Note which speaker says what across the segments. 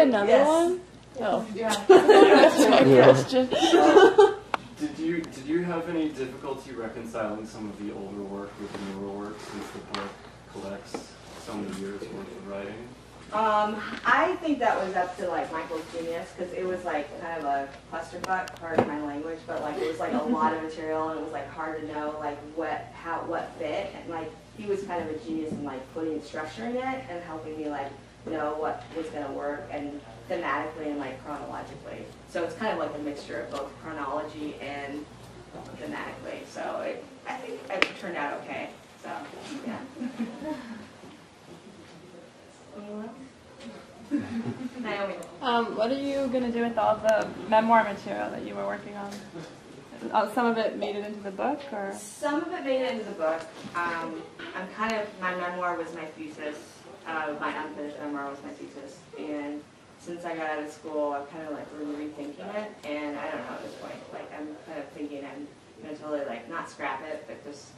Speaker 1: another one? Oh.
Speaker 2: Yeah.
Speaker 1: That's my question.
Speaker 3: Did you have any difficulty reconciling some of the older work with the newer work since the book collects so many years worth of writing?
Speaker 2: I think that was up to like Michael's genius, because it was like kind of a clusterfuck, pardon my language, but like it was like a lot of material, and it was like hard to know like what fit, and like he was kind of a genius in like putting structure in it and helping me like know what was going to work and thematically and like chronologically. So it's kind of like a mixture of both chronology and thematically. So I think it turned out okay. So yeah. Anyone else? Naomi.
Speaker 1: What are you going to do with all the memoir material that you were working on? Some of it made it into the book, or?
Speaker 2: Some of it made it into the book. My memoir was my thesis. My unfinished memoir was my thesis. And since I got out of school, I'm kind of like really rethinking it. And I don't know at this point. Like I'm kind of thinking I'm going to totally like not scrap it, but just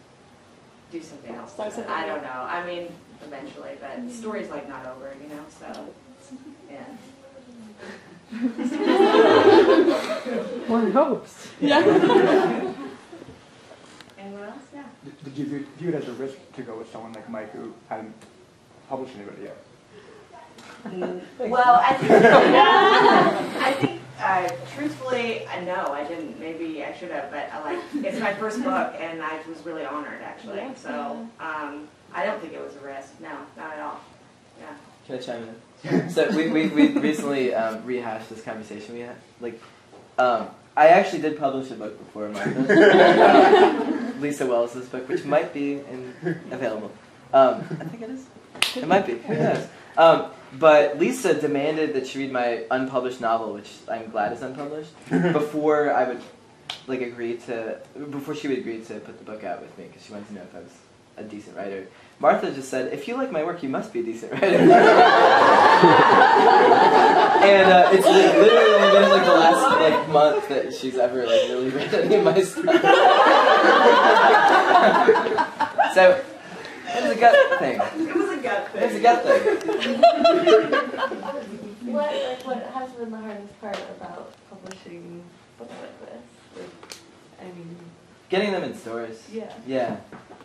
Speaker 2: do something else. I don't know. I mean, eventually, but the story's like not over, you know. So, yeah.
Speaker 4: One hopes.
Speaker 1: Yeah.
Speaker 2: Anyone else? Yeah.
Speaker 4: Did you view it as a risk to go with someone like Mike who hadn't published anybody yet?
Speaker 2: Well, I think truthfully, no, I didn't. Maybe I should have, but it's my first book, and I was really honored, actually. So I don't think it was a risk. No, not at all. Yeah.
Speaker 5: Can I chime in? So we recently rehashed this conversation we had. I actually did publish a book before Martha. Lisa Wells' book, which might be available. I think it is. It might be. Who knows? But Lisa demanded that she read my unpublished novel, which I'm glad is unpublished, before I would before she would agree to put the book out with me, because she wanted to know if I was a decent writer. Martha just said, "If you like my work, you must be a decent writer." And it's literally only been like the last month that she's ever really read any of my stuff. So it was a gut thing.
Speaker 2: It was a gut thing.
Speaker 5: It was a gut thing.
Speaker 6: What has been the hardest part about publishing books like this?
Speaker 5: Getting them in stores.
Speaker 6: Yeah.
Speaker 5: Yeah.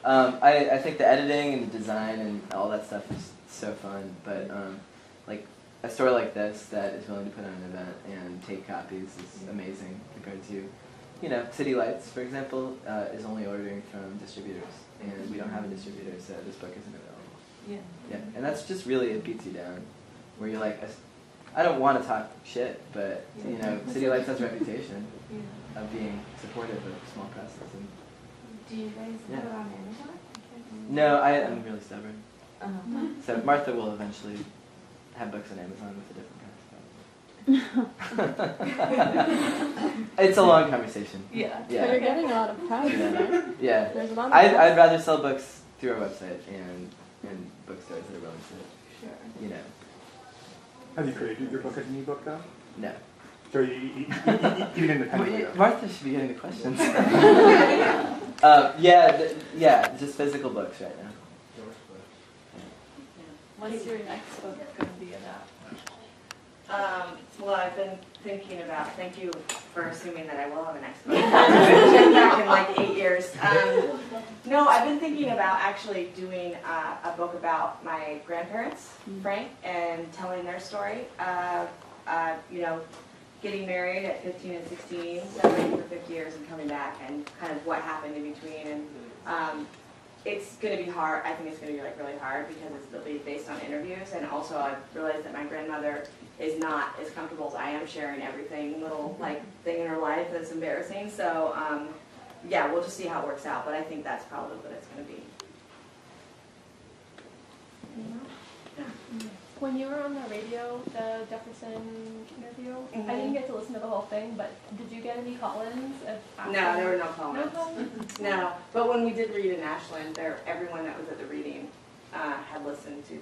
Speaker 5: I think the editing and design and all that stuff is so fun, but a store like this that is willing to put on an event and take copies is amazing compared to, City Lights, for example, is only ordering from distributors, and we don't have a distributor, so this book isn't available.
Speaker 6: Yeah.
Speaker 5: Yeah, and that's just really, it beats you down, where you're like, I don't want to talk shit, but, City Lights has a reputation of being supportive of small presses. And
Speaker 6: do you guys put it on Amazon?
Speaker 5: no, I'm really stubborn. So Martha will eventually have books on Amazon with a different price. It's a long conversation.
Speaker 6: Yeah.
Speaker 1: So you're getting a lot of press, right?
Speaker 5: Yeah.
Speaker 1: There's a lot of
Speaker 5: I'd rather sell books through our website and bookstores that are willing to,
Speaker 4: Have you created your book as an ebook though?
Speaker 5: No.
Speaker 4: So even independently?
Speaker 5: Martha should be getting the questions. Just physical books right now.
Speaker 6: What's your next book going to be about?
Speaker 2: Well, I've been thinking about, thank you for assuming that I will have a next book. Check back in like 8 years. No, I've been thinking about actually doing a book about my grandparents, Frank, and telling their story. Getting married at 15 and 16, separating for 50 years and coming back, and kind of what happened in between. And it's going to be hard. I think it's going to be really hard because it'll be based on interviews. And also I've realized that my grandmother is not as comfortable as I am sharing everything, little thing in her life that's embarrassing. So we'll just see how it works out. But I think that's probably what it's going to be.
Speaker 7: When you were on the radio, the Jefferson interview, I didn't get to listen to the whole thing, but did you get any call-ins?
Speaker 2: No, there were no call-ins.
Speaker 7: No call-ins?
Speaker 2: No, but when we did read in Ashland, everyone that was at the reading had listened to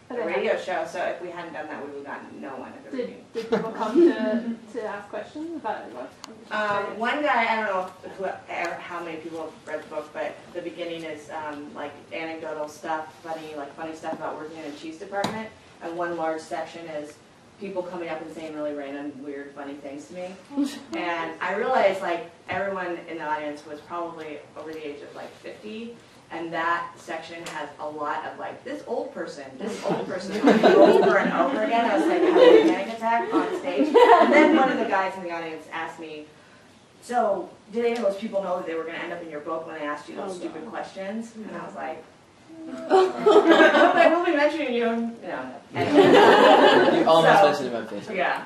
Speaker 2: the radio show, so if we hadn't done that, we would have gotten no one at the reading.
Speaker 7: Did people come to ask questions about it?
Speaker 2: One guy, I don't know how many people have read the book, but the beginning is anecdotal stuff, funny stuff about working in a cheese department. And one large section is people coming up and saying really random, weird, funny things to me. And I realized like everyone in the audience was probably over the age of like 50. And that section has a lot of like, this old person, like, over and over again. I was like having a panic attack on stage. And then one of the guys in the audience asked me, so did any of those people know that they were going to end up in your book when they asked you those stupid questions? And I was like, I will be mentioning you. No.
Speaker 5: You almost mentioned it on Facebook.
Speaker 2: Yeah.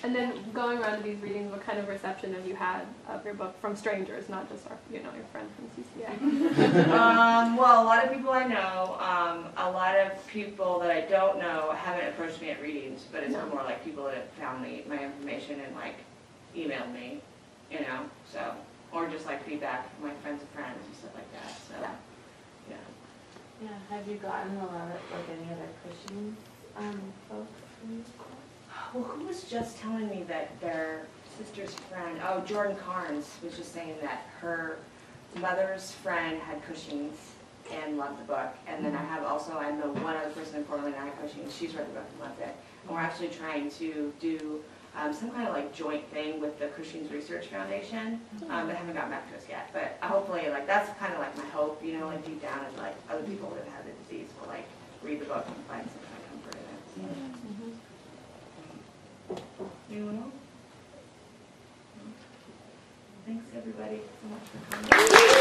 Speaker 7: And then going around to these readings, what kind of reception have you had of your book from strangers, not just your friend from CCA?
Speaker 2: Well, a lot of people I know, a lot of people that I don't know haven't approached me at readings, but it's more like people that have found my information and like emailed me, so, or just like feedback from my friends and friends and stuff like that, so,
Speaker 6: Yeah, have you gotten a lot of, like, any other Cushing folks?
Speaker 2: Well, who was just telling me that their sister's friend, Jordan Carnes, was just saying that her mother's friend had Cushing's and loved the book. And then I know one other person in Portland that had Cushing's. She's read the book and loved it. And we're actually trying to do some kind of like joint thing with the Cushing's Research Foundation. They haven't gotten back to us yet. But hopefully, like, that's kind of like my hope, like deep down is like other people that have had the disease will like read the book and find some kind of comfort in it. Anyone else? Thanks everybody so much for coming.